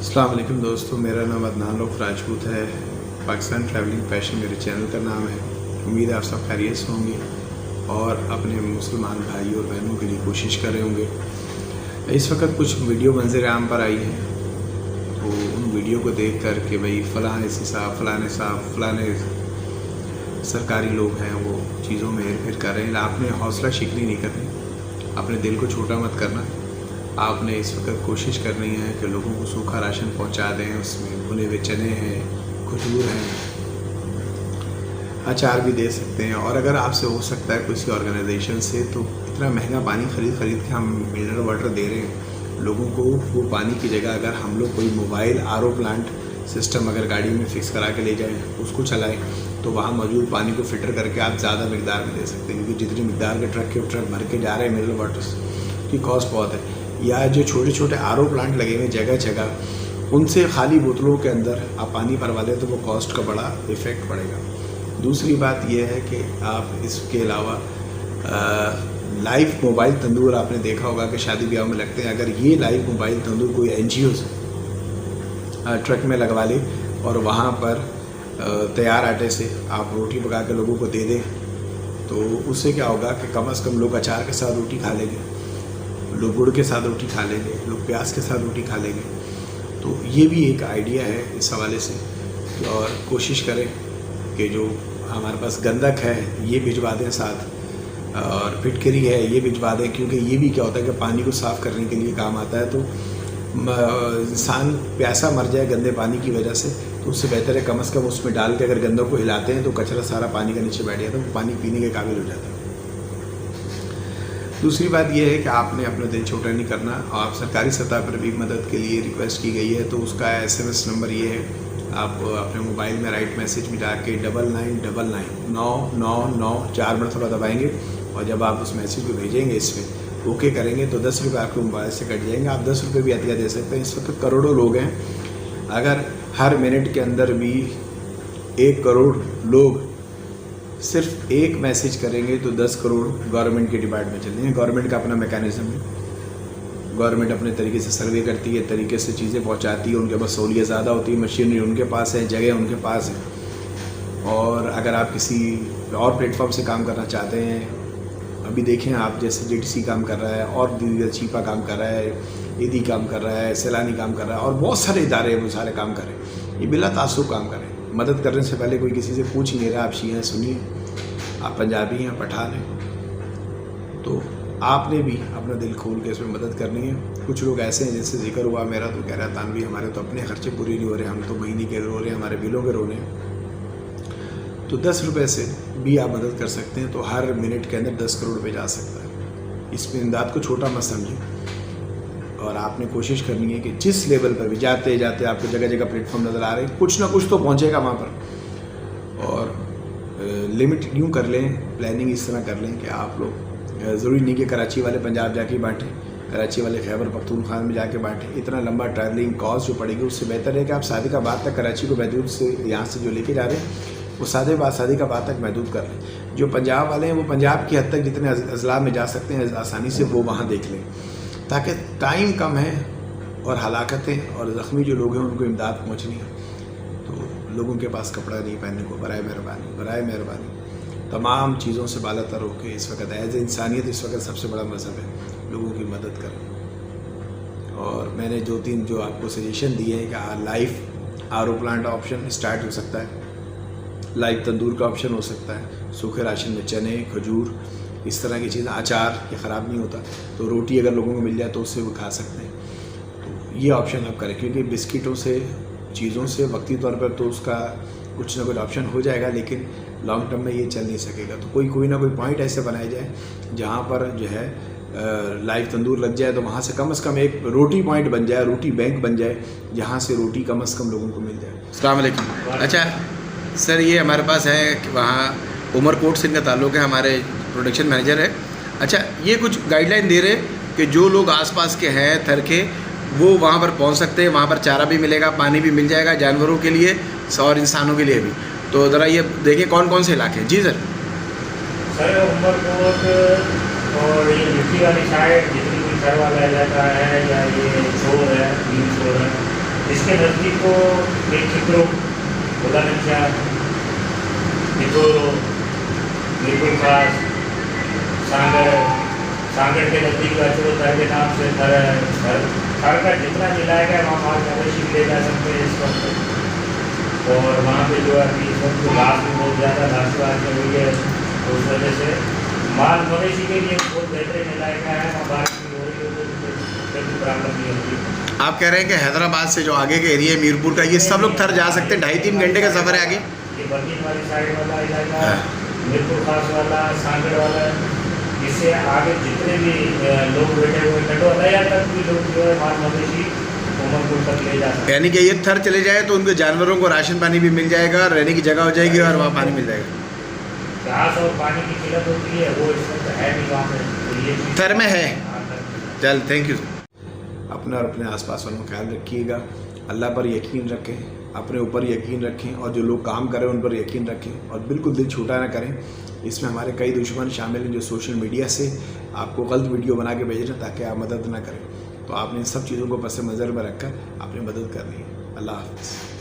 अस्सलाम वालेकुम दोस्तों, मेरा नाम अदनान रऊफ़ राजपूत है। पाकिस्तान ट्रैवलिंग पैशन मेरे चैनल का नाम है। उम्मीद है आप सब खैरियत से होंगे और अपने मुसलमान भाई और बहनों के लिए कोशिश कर रहे होंगे। इस वक्त कुछ वीडियो मंजर आम पर आई हैं, तो उन वीडियो को देख कर कि भाई फ़लाँ साहब फ़लाने सरकारी लोग हैं वो चीज़ों में हेर फेर कर रहे हैं। आपने हौसला शिकनी नहीं करनी, अपने दिल को छोटा मत करना। आपने इस वक्त कोशिश करनी है कि लोगों को सूखा राशन पहुंचा दें। उसमें भुने हुए चने हैं, खजूर हैं, अचार भी दे सकते हैं। और अगर आपसे हो सकता है किसी ऑर्गेनाइजेशन से, तो इतना महंगा पानी खरीद के हम मिनरल वाटर दे रहे हैं लोगों को, वो पानी की जगह अगर हम लोग कोई मोबाइल आरओ प्लांट सिस्टम अगर गाड़ी में फिक्स करा के ले जाएं, उसको चलाएं, तो वहाँ मौजूद पानी को फ़िल्टर करके आप ज़्यादा मकदार में दे सकते हैं। क्योंकि जितनी मकदार के ट्रक भर के जा रहे हैं मिनरल वाटर की कॉस्ट बहुत है। या जो छोटे छोटे आरओ प्लांट लगे हुए जगह जगह, उनसे खाली बोतलों के अंदर आप पानी भरवा लें तो वो कॉस्ट का बड़ा इफ़ेक्ट पड़ेगा। दूसरी बात यह है कि आप इसके अलावा लाइव मोबाइल तंदूर आपने देखा होगा कि शादी ब्याह में लगते हैं। अगर ये लाइव मोबाइल तंदूर कोई एनजीओ ट्रक में लगवा ले और वहाँ पर तैयार आटे से आप रोटी पका के लोगों को दे दें, तो उससे क्या होगा कि कम से कम लोग अचार के साथ रोटी खा लेंगे, लोग गुड़ के साथ रोटी खा लेंगे, लोग प्याज के साथ रोटी खा लेंगे। तो ये भी एक आइडिया है इस हवाले से। और कोशिश करें कि जो हमारे पास गंदक है ये भिजवा दें साथ, और फिटकरी है ये भिजवा दें। क्योंकि ये भी क्या होता है कि पानी को साफ़ करने के लिए काम आता है। तो इंसान प्यासा मर जाए गंदे पानी की वजह से, तो उससे बेहतर है कम से कम उसमें डाल के अगर गंदों को हिलाते हैं तो कचरा सारा पानी के नीचे बैठ जाता है, तो पानी पीने के काबिल हो जाता है। दूसरी बात यह है कि आपने अपना दिल छोटा नहीं करना। आप सरकारी सतह पर भी मदद के लिए रिक्वेस्ट की गई है, तो उसका SMS नंबर ये है, आप अपने मोबाइल में राइट मैसेज में जाके 9999 4 मरतबा दबाएंगे, और जब आप उस मैसेज को भेजेंगे इसमें ओके करेंगे तो 10 रुपये आपके मोबाइल से कट जाएंगे। आप 10 रुपये भी अतिया दे सकते हैं। इस वक्त करोड़ों लोग हैं, अगर हर मिनट के अंदर भी 1 करोड़ लोग सिर्फ एक मैसेज करेंगे तो 10 करोड़ गवर्नमेंट के डिपार्टमेंट में चलेंगे। गवर्नमेंट का अपना मैकेनिज्म है, गवर्नमेंट अपने तरीके से सर्वे करती है, तरीके से चीज़ें पहुंचाती है। उनके पास सहूलियत ज़्यादा होती है, मशीनरी उनके पास है, जगह उनके पास है। और अगर आप किसी और प्लेटफॉर्म से काम करना चाहते हैं, अभी देखें आप जैसे JTC काम कर रहा है, और दीगर चीपा काम कर रहा है, ईदी काम कर रहा है, सैलानी काम कर रहा है, और बहुत सारे इदारे हैं वो सारे काम कर रहे हैं। ये बिला तासुब काम कर रहे हैं। मदद करने से पहले कोई किसी से पूछ ही नहीं रहा, आप शिया हैं, सुनिए, आप पंजाबी हैं, पठान हैं, तो आपने भी अपना दिल खोल के इसमें मदद करनी है। कुछ लोग ऐसे हैं जैसे जिक्र हुआ मेरा, तो कह रहा है तानवी हमारे तो अपने खर्चे पूरे नहीं हो रहे, हम तो महीने के रो रहे हैं, हमारे बिलों के रो रहे हैं। तो 10 रुपये से भी आप मदद कर सकते हैं, तो हर मिनट के अंदर 10 करोड़ रुपये जा सकता है। इसमें इमदाद को छोटा मत समझें, और आपने कोशिश करनी है कि जिस लेवल पर भी जाते जाते आपको जगह जगह प्लेटफॉर्म नज़र आ रहे हैं, कुछ ना कुछ तो पहुंचेगा वहाँ पर। और लिमिट यूँ कर लें, प्लानिंग इस तरह कर लें कि आप लोग ज़रूरी नहीं कि कराची वाले पंजाब जाके बांटें, कराची वाले खैबर पख्तूनख्वा में जाके बांटें। इतना लंबा ट्रैवलिंग कॉस्ट जो पड़ेगी, उससे बेहतर है कि आप सादिकाबाद तक कराची को महदूद से यहाँ से जो लेके जा रहे हैं वो सादिकाबाद तक महदूद कर लें। जो पंजाब वाले हैं वो पंजाब की हद तक जितने अजला में जा सकते हैं आसानी से वो वहाँ देख लें, ताकि टाइम कम है और हलाकतें और ज़ख्मी जो लोग हैं उनको इमदाद पहुँचनी है। तो लोगों के पास कपड़ा नहीं पहनने को बराए मेहरबानी तमाम चीज़ों से बालातर होकर इस वक्त एज इंसानियत इस वक्त सबसे बड़ा मज़हब है, लोगों की मदद करें। और मैंने 2-3 जो आपको सजेशन दिए हैं कि live RO plant option start हो सकता है, लाइव तंदूर का ऑप्शन हो सकता है, सूखे राशन में चने, खजूर, इस तरह की चीज़ें, अचार ये ख़राब नहीं होता, तो रोटी अगर लोगों को मिल जाए तो उससे वो खा सकते हैं। तो ये ऑप्शन आप करें, क्योंकि बिस्किटों से चीज़ों से वक्ती तौर पर तो उसका कुछ ना कुछ ऑप्शन हो जाएगा, लेकिन लॉन्ग टर्म में ये चल नहीं सकेगा। तो कोई ना कोई पॉइंट ऐसे बनाए जाए जहाँ पर जो है लाइव तंदूर लग जाए, तो वहाँ से कम एक रोटी पॉइंट बन जाए, रोटी बैंक बन जाए, जहाँ से रोटी कम से कम लोगों को मिल जाए। अस्सलाम वालेकुम। अच्छा सर, ये हमारे पास है कि वहाँ उमरकोट से इनका ताल्लुक़ है, हमारे प्रोडक्शन मैनेजर है। अच्छा, ये कुछ गाइडलाइन दे रहे कि जो लोग आसपास के हैं थर के, वो वहाँ पर पहुँच सकते हैं, वहाँ पर चारा भी मिलेगा, पानी भी मिल जाएगा जानवरों के लिए और इंसानों के लिए भी। तो ज़रा ये देखिए कौन कौन से इलाके हैं। जी सर। उमरकोट और ये मिट्टी वाली साइड जितनी भी सर वाला इलाका है, या ये शोर है, 3 शोर है, इसके नज़दीक को एक चित्रो बुलानचा निकोरो बिल्कुल खास सांगड़ के नज़दीक अचरो थर के नाम से थर का जितना मिलाया गया वहाँ माल मवेशी ले जा सकते हैं इस वक्त। और वहाँ पे जो है अभी इस वक्त घास भी बहुत ज़्यादा घास चल रही है, तो उस वजह से माल मवेशी के लिए बहुत बेहतरीन मिलाया गया है। वहाँ बारिश भी हो रही है तो कोई प्रॉब्लम नहीं होती। आप कह रहे हैं कि हैदराबाद से जो आगे के एरिया है मीरपुर का, ये सब लोग थर जा सकते हैं? 2.5-3 घंटे का सफ़र है आगे। ये बर्गिन वाली साइड वाला इलाका, मीरपुर खास वाला, सांगड़ वाला, इससे आगे जितने भी लोग बैठे हुए कटोया तक भी लोग जो है माल मवेशी उमरपुर तक ले जा सकते हैं। यानी कि ये थर चले जाए तो उनके जानवरों को राशन पानी भी मिल जाएगा, रहने की जगह हो जाएगी और वहाँ पानी मिल जाएगा। घास और पानी की किल्लत होती है, वो इस वक्त है नहीं वहाँ पे, तो ये चीज़ थर में है। हाँ, थर में। चल, थैंक यू। अपने और अपने आसपास वालों का ख्याल रखिएगा, अल्लाह पर यकीन रखें, अपने ऊपर यकीन रखें और जो लोग काम करें उन पर यकीन रखें और बिल्कुल दिल छोटा ना करें। इसमें हमारे कई दुश्मन शामिल हैं जो सोशल मीडिया से आपको गलत वीडियो बना के भेज रहे हैं ताकि आप मदद ना करें। तो आपने इन सब चीज़ों को पस नज़र में रखकर अपनी मदद करनी है। अल्लाह हाफ़िज़।